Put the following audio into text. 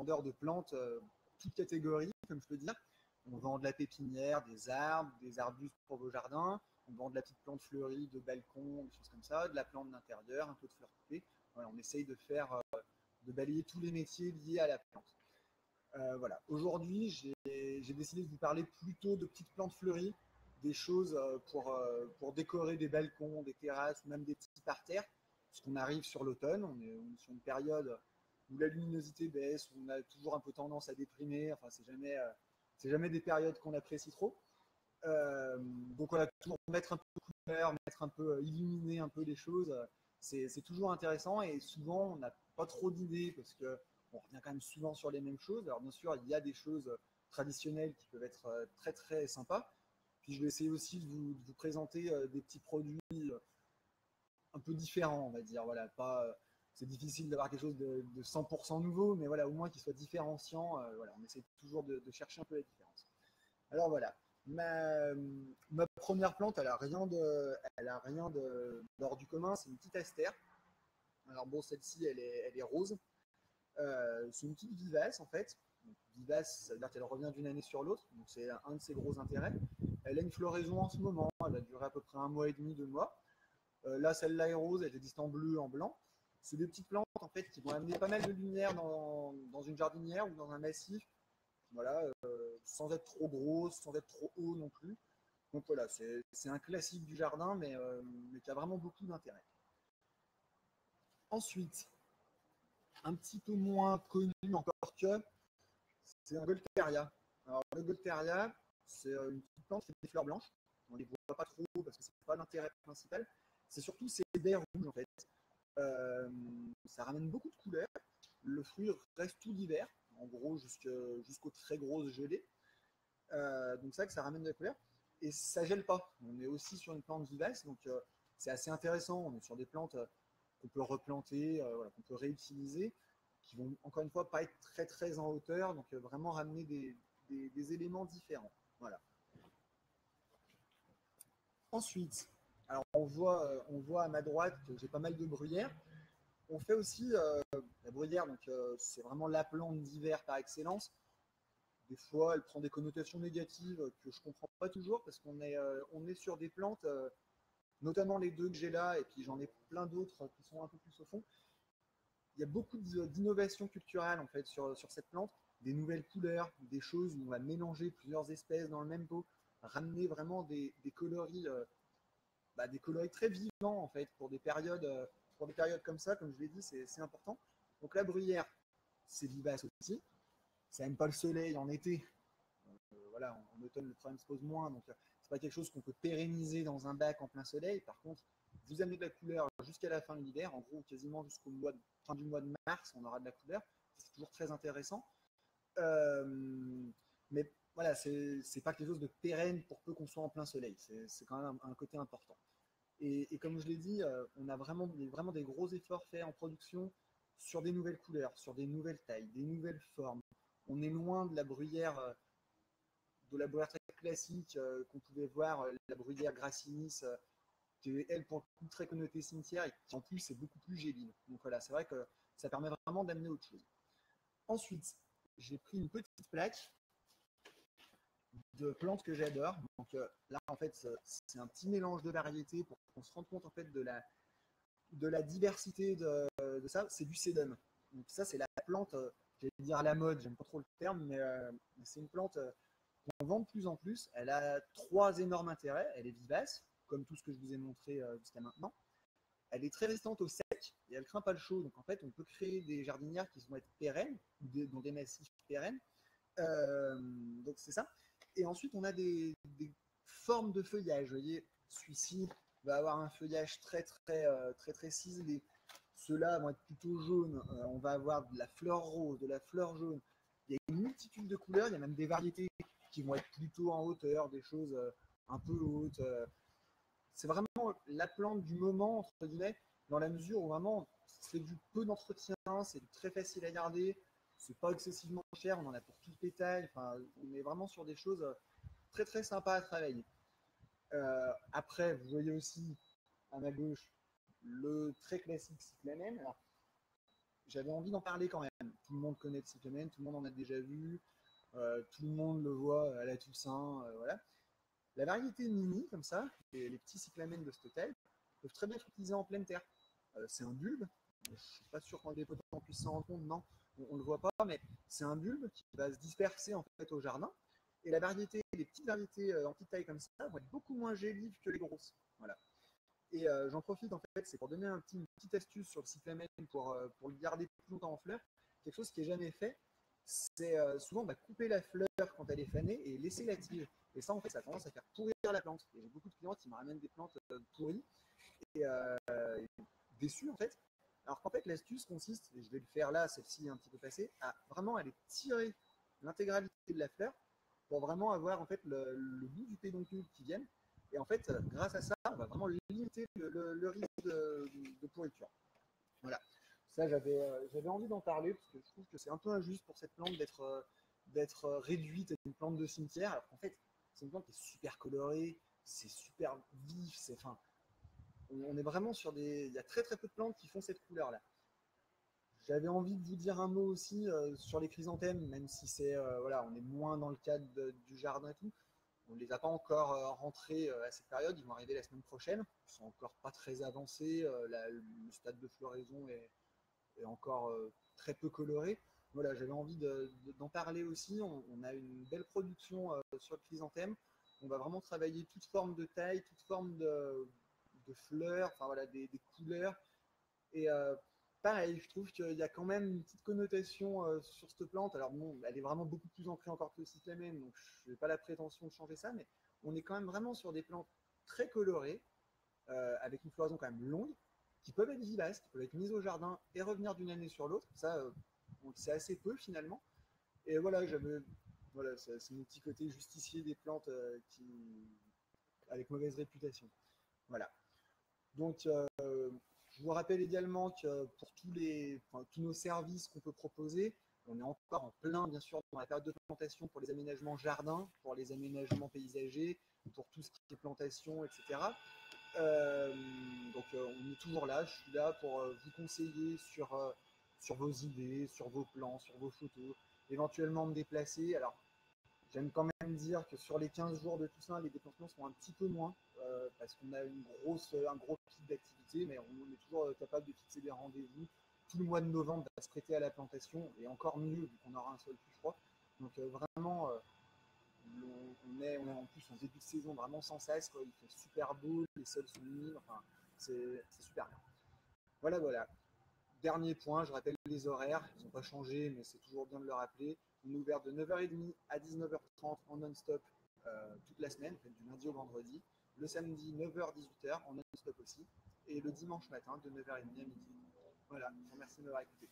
vendeur de plantes, toutes catégories, comme je peux dire. On vend de la pépinière, des arbres, des arbustes pour vos jardins. On vend de la petite plante fleurie de balcon, des choses comme ça, de la plante d'intérieur, un peu de fleurs coupées. Voilà, on essaye de de balayer tous les métiers liés à la plante. Voilà. Aujourd'hui, j'ai décidé de vous parler plutôt de petites plantes fleuries, des choses pour décorer des balcons, des terrasses, ou même des petits parterres, puisqu'on arrive sur l'automne, on est sur une période où la luminosité baisse, où on a toujours un peu tendance à déprimer, enfin c'est jamais des périodes qu'on apprécie trop. Donc voilà, toujours mettre un peu de couleur, mettre un peu, illuminer un peu les choses, c'est toujours intéressant et souvent on n'a pas trop d'idées parce que on revient quand même souvent sur les mêmes choses. Alors bien sûr, il y a des choses traditionnelles qui peuvent être très très sympas. Puis je vais essayer aussi de vous présenter des petits produits un peu différents, on va dire. Voilà, pas, c'est difficile d'avoir quelque chose de 100% nouveau, mais voilà, au moins qu'il soit différenciant. Voilà, on essaie toujours de chercher un peu la différence. Alors voilà, ma première plante, elle a rien d'hors du commun. C'est une petite astère. Alors bon, celle-ci, elle est rose. C'est une petite vivace en fait. Donc, vivace, ça veut dire qu'elle revient d'une année sur l'autre. Donc c'est un de ses gros intérêts. Elle a une floraison en ce moment. Elle a duré à peu près 1 mois et demi, 2 mois. Là, celle-là est rose. Elle existe en bleu, en blanc. C'est des petites plantes en fait qui vont amener pas mal de lumière dans une jardinière ou dans un massif. Voilà, sans être trop grosse, sans être trop haut non plus. Donc voilà, c'est un classique du jardin, mais qui a vraiment beaucoup d'intérêt. Ensuite, un petit peu moins connu encore que, c'est un Golteria. Alors le Golteria, c'est une petite plante qui fait des fleurs blanches. On ne les voit pas trop parce que c'est pas l'intérêt principal. C'est surtout ces baies rouges en fait. Ça ramène beaucoup de couleurs. Le fruit reste tout l'hiver, en gros jusqu'aux très grosses gelées. Donc c'est ça que ça ramène de la couleur. Et ça gèle pas. On est aussi sur une plante vivace, donc c'est assez intéressant. On est sur des plantes qu'on peut replanter, voilà, qu'on peut réutiliser, qui vont encore une fois pas être très très en hauteur, donc vraiment ramener des éléments différents. Voilà. Ensuite, alors on voit à ma droite que j'ai pas mal de bruyères. On fait aussi la bruyère, donc c'est vraiment la plante d'hiver par excellence. Des fois, elle prend des connotations négatives que je comprends pas toujours parce on est sur des plantes, notamment les deux que j'ai là, et puis j'en ai plein d'autres qui sont un peu plus au fond. Il y a beaucoup d'innovations culturelles en fait sur cette plante, des nouvelles couleurs, des choses où on va mélanger plusieurs espèces dans le même pot, ramener vraiment des coloris, des coloris très vivants en fait pour des périodes comme ça, comme je l'ai dit, c'est important. Donc la bruyère, c'est vivace aussi. Ça n'aime pas le soleil en été. Voilà, en automne, le problème se pose moins. Donc, c'est pas quelque chose qu'on peut pérenniser dans un bac en plein soleil. Par contre, vous amenez de la couleur jusqu'à la fin de l'hiver, en gros, quasiment jusqu'au fin du mois de mars, on aura de la couleur. C'est toujours très intéressant. Mais voilà, c'est pas quelque chose de pérenne pour peu qu'on soit en plein soleil. C'est quand même un côté important. Et comme je l'ai dit, on a vraiment des gros efforts faits en production sur des nouvelles couleurs, sur des nouvelles tailles, des nouvelles formes. On est loin de la bruyère très classique qu'on pouvait voir, la bruyère gracinis, qui est elle pour le coup très connotée cimetière et qui en plus est beaucoup plus géline. Donc voilà, c'est vrai que ça permet vraiment d'amener autre chose. Ensuite, j'ai pris une petite plaque de plantes que j'adore. Donc là, en fait, c'est un petit mélange de variétés pour qu'on se rende compte en fait de la diversité de ça. C'est du sédum. Donc ça, c'est la plante, j'allais dire à la mode, j'aime pas trop le terme, mais c'est une plante qu'on vend de plus en plus. Elle a 3 énormes intérêts. Elle est vivace, comme tout ce que je vous ai montré jusqu'à maintenant. Elle est très résistante au sec et elle craint pas le chaud. Donc en fait, on peut créer des jardinières qui vont être pérennes, dans des massifs pérennes. Donc c'est ça. Et ensuite, on a des formes de feuillage. Vous voyez, celui-ci va avoir un feuillage très ciselé. Ceux-là vont être plutôt jaunes. On va avoir de la fleur rose, de la fleur jaune. Il y a une multitude de couleurs. Il y a même des variétés qui vont être plutôt en hauteur, des choses un peu hautes. C'est vraiment la plante du moment, entre guillemets, dans la mesure où vraiment c'est du peu d'entretien, c'est très facile à garder, c'est pas excessivement cher, on en a pour toutes les tailles, enfin, on est vraiment sur des choses très très sympas à travailler. Après, vous voyez aussi à ma gauche le très classique cyclamen. Alors, j'avais envie d'en parler quand même. Tout le monde connaît le cyclamen, tout le monde en a déjà vu, tout le monde le voit à la Toussaint, voilà. La variété mini, comme ça, les petits cyclamens de cette taille, peuvent très bien être utilisés en pleine terre. C'est un bulbe, je ne suis pas sûr qu'en dépotant puisse s'en rendre compte, non, on ne le voit pas, mais c'est un bulbe qui va se disperser en fait au jardin. Et la variété, les petites variétés en petite taille comme ça vont être beaucoup moins gélives que les grosses. Voilà. Et j'en profite en fait, c'est pour donner une petite astuce sur le cyclamen pour le garder plus longtemps en fleur. Quelque chose qui n'est jamais fait, c'est souvent couper la fleur quand elle est fanée et laisser la tige. Et ça, en fait, ça a tendance à faire pourrir la plante. Et j'ai beaucoup de clients qui me ramènent des plantes pourries et déçues en fait. Alors qu'en fait, l'astuce consiste, et je vais le faire là, celle-ci est un petit peu passée, à vraiment aller tirer l'intégralité de la fleur pour vraiment avoir en fait le bout du pédoncule qui vienne. Et en fait, grâce à ça, on va vraiment limiter le risque de pourriture. Voilà. Ça, j'avais envie d'en parler parce que je trouve que c'est un peu injuste pour cette plante d'être réduite à une plante de cimetière, alors qu'en fait, c'est une plante qui est super colorée, c'est super vif, enfin, on est vraiment sur des. Il y a très très peu de plantes qui font cette couleur-là. J'avais envie de vous dire un mot aussi sur les chrysanthèmes, même si voilà, on est moins dans le cadre du jardin et tout. On ne les a pas encore rentrés à cette période, ils vont arriver la semaine prochaine. Ils sont encore pas très avancés, le stade de floraison est encore très peu coloré. Voilà, j'avais envie d'en parler aussi. On a une belle production sur le chrysanthème. On va vraiment travailler toute forme de taille, toute forme de fleurs, enfin voilà, des couleurs. Et pareil, je trouve qu'il y a quand même une petite connotation sur cette plante. Alors bon, elle est vraiment beaucoup plus ancrée encore que le cyclamen, donc je n'ai pas la prétention de changer ça, mais on est quand même vraiment sur des plantes très colorées, avec une floraison quand même longue, qui peuvent être vivaces, qui peuvent être mises au jardin et revenir d'une année sur l'autre. Ça, on le sait assez peu finalement. Et voilà, voilà, c'est mon petit côté justicier des plantes avec mauvaise réputation. Voilà. Donc, je vous rappelle également que pour tous nos services qu'on peut proposer, on est encore en plein, bien sûr, dans la période de plantation pour les aménagements jardins, pour les aménagements paysagers, pour tout ce qui est plantation, etc. On est toujours là, je suis là pour vous conseiller sur vos idées, sur vos plans, sur vos photos, éventuellement me déplacer. Alors, j'aime quand même dire que sur les 15 jours de Toussaint, les déplacements sont un petit peu moins parce qu'on a un gros pic d'activité, mais on est toujours capable de fixer des rendez-vous. Tout le mois de novembre va se prêter à la plantation et encore mieux vu qu'on aura un sol plus froid. Donc vraiment, on est en plus en début de saison vraiment sans cesse, quoi. Il fait super beau, les sols sont humides, enfin c'est super bien. Voilà, voilà. Dernier point, je rappelle les horaires, ils n'ont pas changé, mais c'est toujours bien de le rappeler. On est ouvert de 9h30 à 19h30 en non-stop toute la semaine, du lundi au vendredi. Le samedi, 9h-18h en non-stop aussi. Et le dimanche matin, de 9h30 à midi. Voilà, je vous remercie de m'avoir écouté.